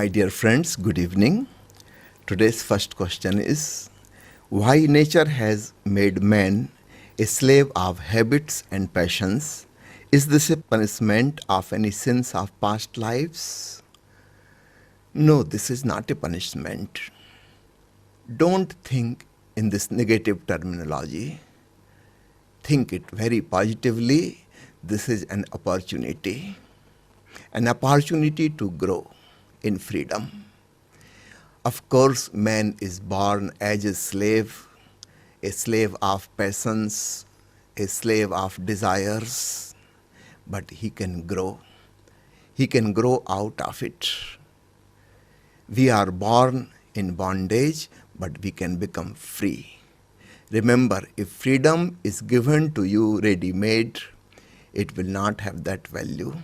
My dear friends, good evening. Today's first question is, why nature has made man a slave of habits and passions? Is this a punishment of any sins of past lives? No, this is not a punishment. Don't think in this negative terminology. Think it very positively. This is an opportunity to grow in freedom. Of course, man is born as a slave of passions, a slave of desires, but he can grow. He can grow out of it. We are born in bondage, but we can become free. Remember, if freedom is given to you ready-made, it will not have that value.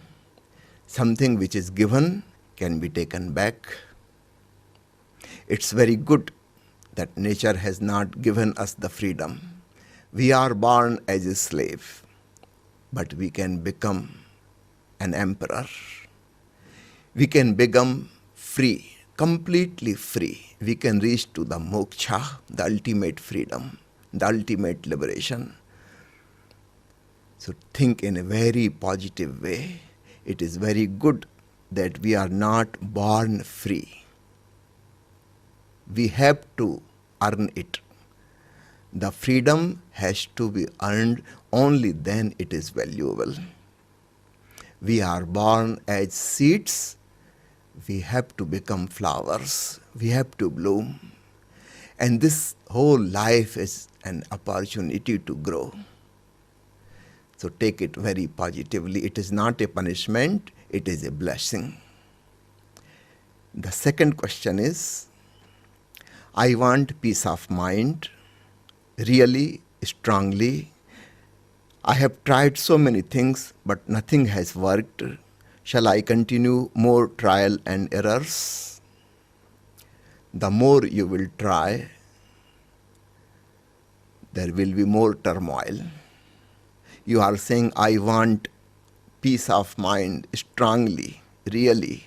Something which is given can be taken back. It's very good that nature has not given us the freedom. We are born as a slave, but we can become an emperor. We can become free, completely free. We can reach to the moksha, the ultimate freedom, the ultimate liberation. So think in a very positive way. It is very good that we are not born free. We have to earn it. The freedom has to be earned, only then it is valuable. We are born as seeds. We have to become flowers. We have to bloom. And this whole life is an opportunity to grow. So take it very positively. It is not a punishment, it is a blessing. The second question is, I want peace of mind, really, strongly. I have tried so many things, but nothing has worked. Shall I continue more trial and errors? The more you will try, there will be more turmoil. You are saying, I want peace of mind strongly, really.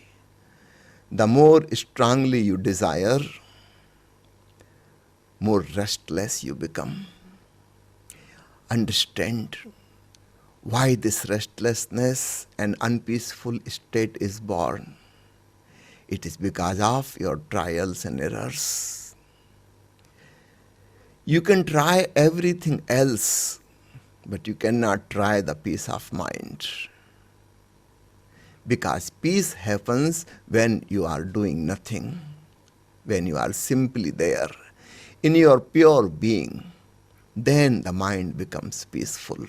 The more strongly you desire, more restless you become. Understand why this restlessness and unpeaceful state is born. It is because of your trials and errors. You can try everything else, but you cannot try the peace of mind. Because peace happens when you are doing nothing, when you are simply there, in your pure being, then the mind becomes peaceful.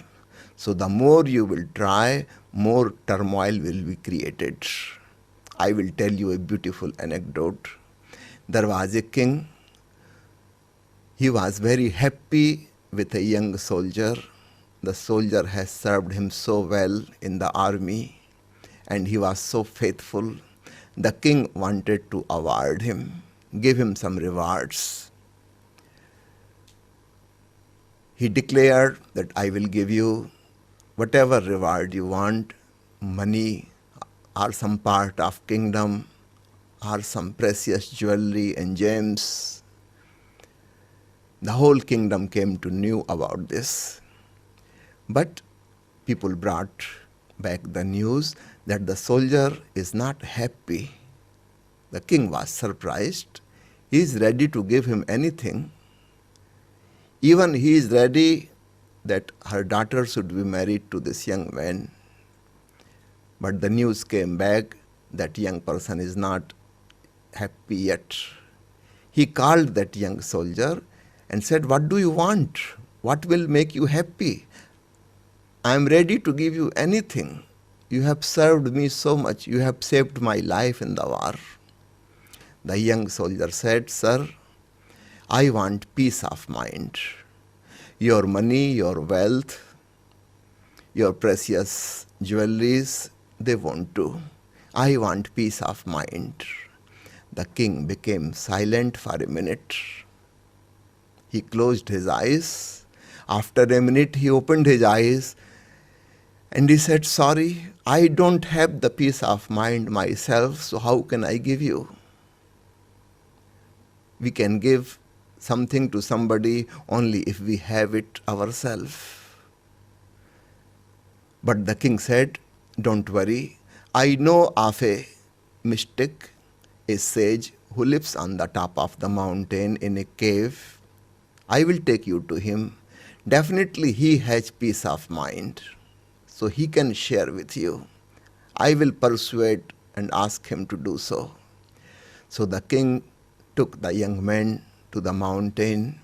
So the more you will try, more turmoil will be created. I will tell you a beautiful anecdote. There was a king. He was very happy with a young soldier. The soldier has served him so well in the army, and he was so faithful. The king wanted to award him, give him some rewards. He declared that I will give you whatever reward you want, money or some part of kingdom or some precious jewelry and gems. The whole kingdom came to know about this. But people brought back the news that the soldier is not happy. The king was surprised. He is ready to give him anything. Even he is ready that her daughter should be married to this young man. But the news came back that young person is not happy yet. He called that young soldier and said, what do you want? What will make you happy? I am ready to give you anything. You have served me so much. You have saved my life in the war. The young soldier said, sir, I want peace of mind. Your money, your wealth, your precious jewelries, they won't do. I want peace of mind. The king became silent for a minute. He closed his eyes. After a minute, he opened his eyes And he said, sorry, I don't have the peace of mind myself, so how can I give you? We can give something to somebody only if we have it ourselves. But the king said, don't worry, I know of a mystic, a sage who lives on the top of the mountain in a cave. I will take you to him. Definitely he has peace of mind, so he can share with you. I will persuade and ask him to do so. So the king took the young man to the mountain.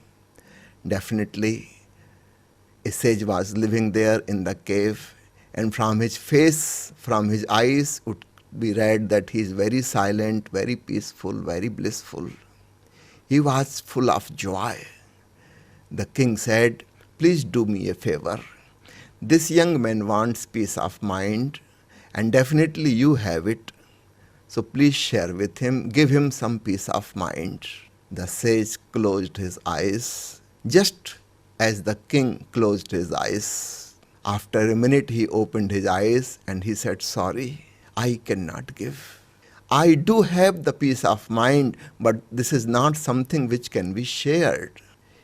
Definitely a sage was living there in the cave, and from his face, from his eyes would be read that he is very silent, very peaceful, very blissful. He was full of joy. The king said, please do me a favor. This young man wants peace of mind, and definitely you have it. So please share with him, give him some peace of mind. The sage closed his eyes, just as the king closed his eyes. After a minute he opened his eyes and he said, sorry, I cannot give. I do have the peace of mind, but this is not something which can be shared.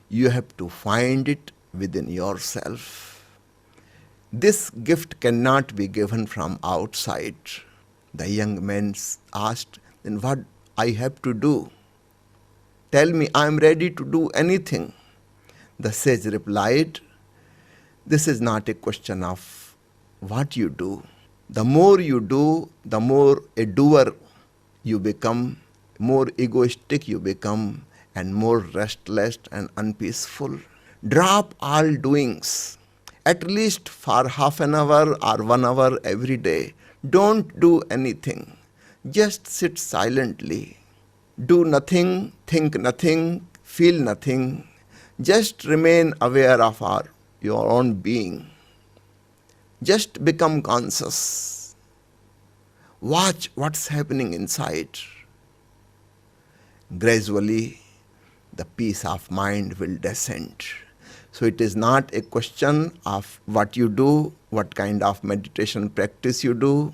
You have to find it within yourself. This gift cannot be given from outside. The young man asked, then what I have to do? Tell me, I am ready to do anything. The sage replied, this is not a question of what you do. The more you do, the more a doer you become, more egoistic you become, and more restless and unpeaceful. Drop all doings, at least for half an hour or 1 hour every day. Don't do anything. Just sit silently. Do nothing, think nothing, feel nothing. Just remain aware of your own being. Just become conscious. Watch what's happening inside. Gradually, the peace of mind will descend. So it is not a question of what you do, what kind of meditation practice you do.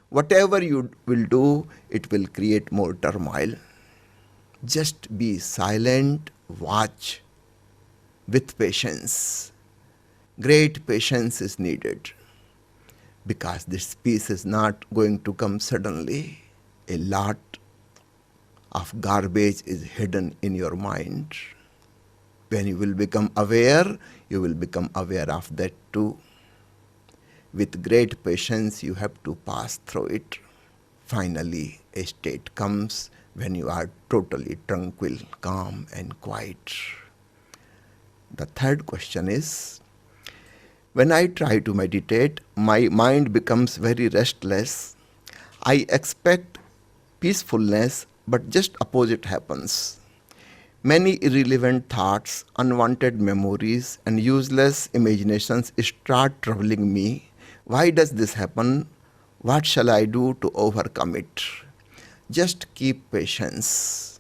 Whatever you will do, it will create more turmoil. Just be silent, watch with patience. Great patience is needed, because this peace is not going to come suddenly. A lot of garbage is hidden in your mind. When you will become aware, you will become aware of that too. With great patience, you have to pass through it. Finally, a state comes when you are totally tranquil, calm, and quiet. The third question is, when I try to meditate, my mind becomes very restless. I expect peacefulness, but just opposite happens. Many irrelevant thoughts, unwanted memories, and useless imaginations start troubling me. Why does this happen? What shall I do to overcome it? Just keep patience.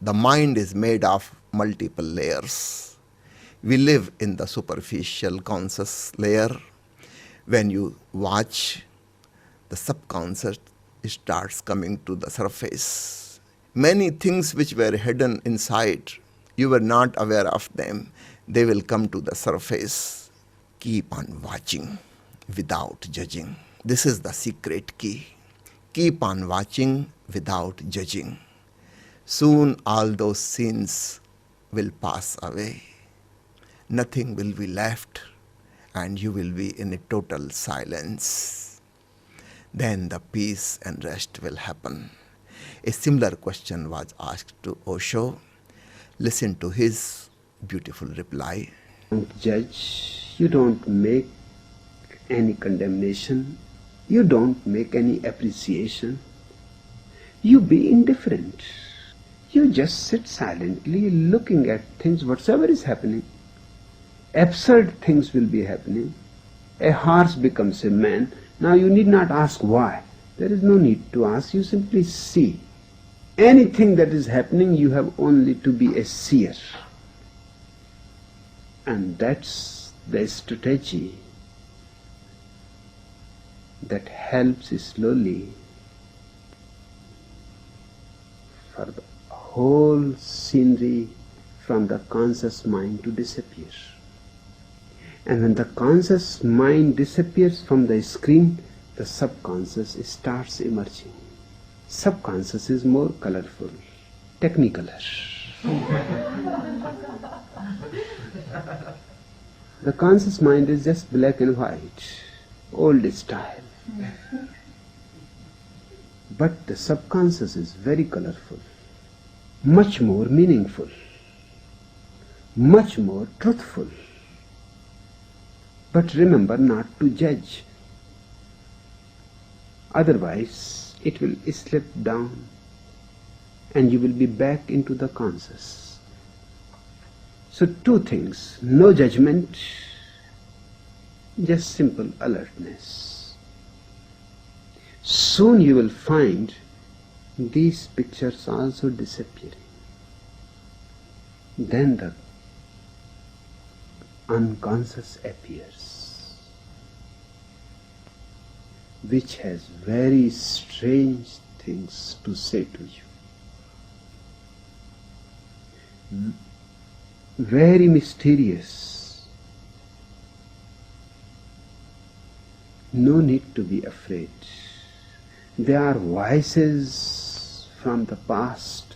The mind is made of multiple layers. We live in the superficial conscious layer. When you watch, the subconscious starts coming to the surface. Many things which were hidden inside, you were not aware of them. They will come to the surface. Keep on watching without judging. This is the secret key. Keep on watching without judging. Soon all those sins will pass away. Nothing will be left, and you will be in a total silence. Then the peace and rest will happen. A similar question was asked to Osho. Listen to his beautiful reply. You don't judge, you don't make any condemnation, you don't make any appreciation. You be indifferent. You just sit silently looking at things, whatsoever is happening. Absurd things will be happening. A horse becomes a man. Now you need not ask why. There is no need to ask, you simply see. Anything that is happening, you have only to be a seer. And that's the strategy that helps slowly for the whole scenery from the conscious mind to disappear. And when the conscious mind disappears from the screen, the subconscious starts emerging. Subconscious is more colorful, technicolor. The conscious mind is just black and white, old style. But the subconscious is very colorful, much more meaningful, much more truthful. But remember not to judge. Otherwise, it will slip down and you will be back into the conscious. So two things: no judgment, just simple alertness. Soon you will find these pictures also disappearing. Then the unconscious appears, which has very strange things to say to you. Very mysterious. No need to be afraid. They are voices from the past,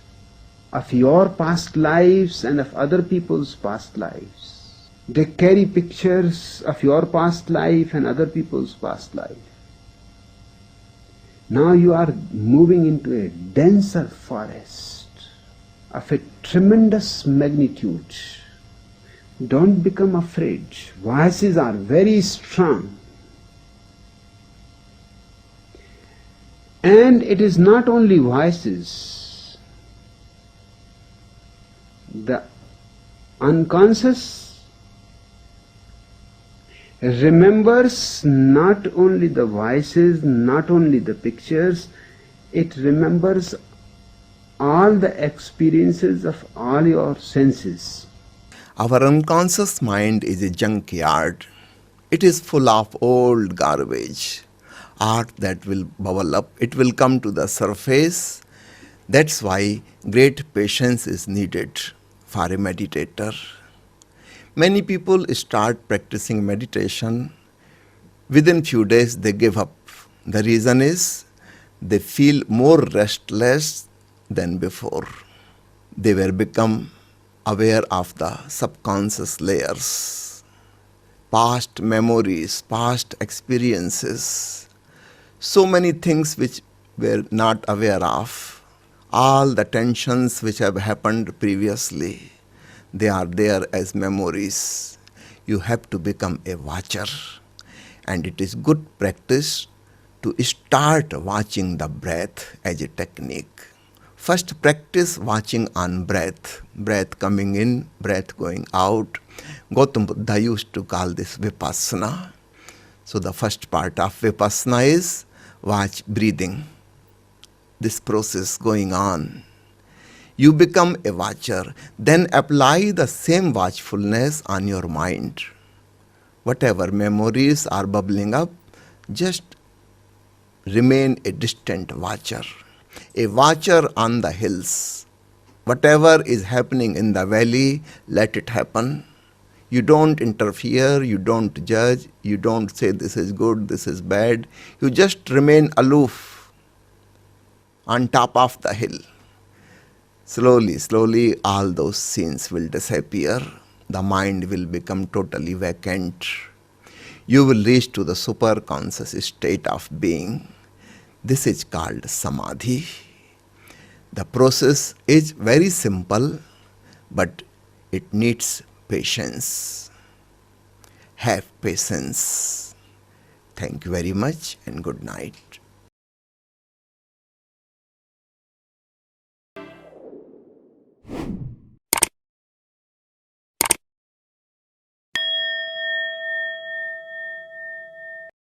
of your past lives and of other people's past lives. They carry pictures of your past life and other people's past life. Now you are moving into a denser forest of a tremendous magnitude. Don't become afraid. Voices are very strong. And it is not only voices. The unconscious remembers not only the voices, not only the pictures, it remembers all the experiences of all your senses. Our unconscious mind is a junkyard. It is full of old garbage, art that will bubble up. It will come to the surface. That's why great patience is needed for a meditator. Many people start practicing meditation. Within few days, they give up. The reason is they feel more restless than before. They were become aware of the subconscious layers, past memories, past experiences, so many things which were not aware of, all the tensions which have happened previously, they are there as memories. You have to become a watcher, and it is good practice to start watching the breath as a technique. First practice watching on breath, breath coming in, breath going out. Gautam Buddha used to call this vipassana. So the first part of vipassana is watch breathing, this process going on. You become a watcher, then apply the same watchfulness on your mind. Whatever memories are bubbling up, just remain a distant watcher. A watcher on the hills. Whatever is happening in the valley, let it happen. You don't interfere, you don't judge, you don't say this is good, this is bad. You just remain aloof on top of the hill. Slowly, slowly, all those scenes will disappear. The mind will become totally vacant. You will reach to the superconscious state of being. This is called samadhi. The process is very simple, but it needs patience. Have patience. Thank you very much and good night.